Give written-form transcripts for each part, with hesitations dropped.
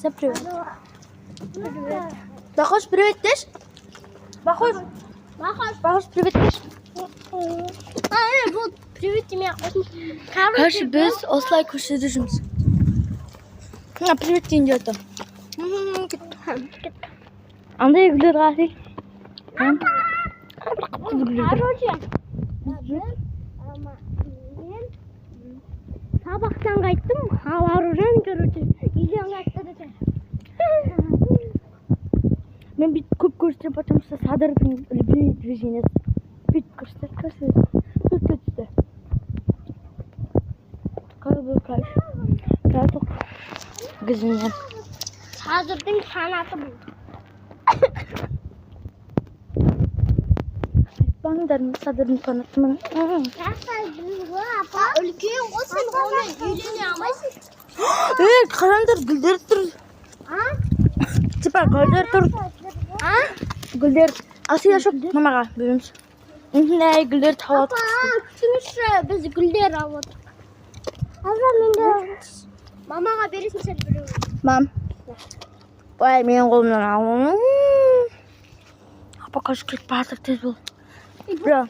Всем привет. Бахош, привет, дешь? Бахош, привет, дешь? Вот, привет тебе. Короче, біз осылай көшеде жүрміз. Привет дейін де андай гүлдер қарай. Короче, мен сабақтан қайттым, ал Аружан, короче, үйден қайтты десе. Мен бүйтіп көп көрсетіп, потому что Садырдың любимый движениесі. Бүйтіп көрсетіп. Сөтке түсті. Қалай бұл кайф. Кайфық. Гізінен. Садырдың санаты бұл. Айтпаңдар, Садырдың фанатымын. Апа, үлкен ғой, сен оны үйлене алмайсың. Қараңдар, гүлдер тұр. Типа, гүлдер тұр. Гүлдер. Асия шоп мамаға бөліміз. Әй, гүлдер тауып Апа, күтіңізші, біз гүлдер алып отыр. Аза, менде мамаға бересің сен біреу. Мам. Ой, менің қолымнан алып. Апа, қашып кетіп батыр тез бол. Бро.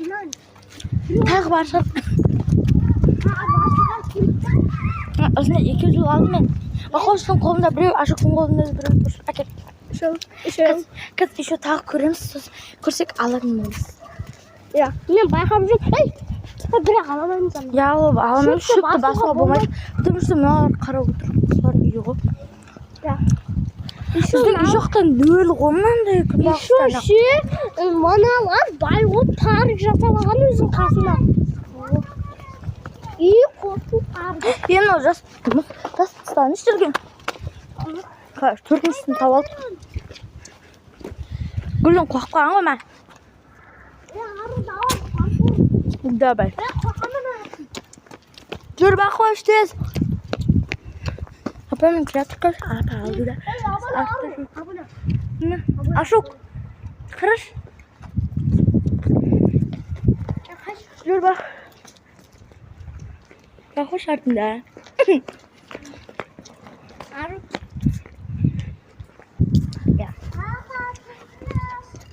Тағы бар шығар. Осында 2 жыл алдым мен. Бақоштың қолында біреу, ашықтың қолында біреу тұр. Әкел. Кәз еще тағы көреміз, көрсек алатын болмыз. Мен байқап жүрмін. Бірақ аламаймын сені. Аламаймын, шөпті басуға болмайды. Потому что мыналар қарап отыр. Солардың үйі ғой. Біздің үй жақтан нөл ғой, мынандай Еще мыналар бай болып парк жасап алған өзінің қасына. Үй қосу парк. Мен ол жас тастаны жүрген. Төртіншісін тауып алдым. Гүлдің қоқып қалған ғой мен. Давай. Жүр бақош тез. Апа мен креатор қаш. Апа алды да. Ашук. Қырыш. Жүр бақ. Бақош артында.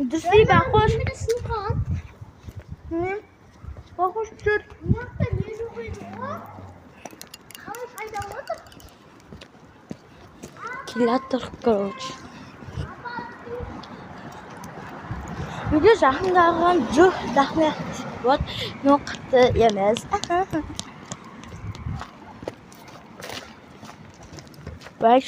Дүрсей бақош. Бақош жүр. Келатыр, короче. Үйде жақындаған жоқ, дақмет. Вот, но қатты емес. Бәш.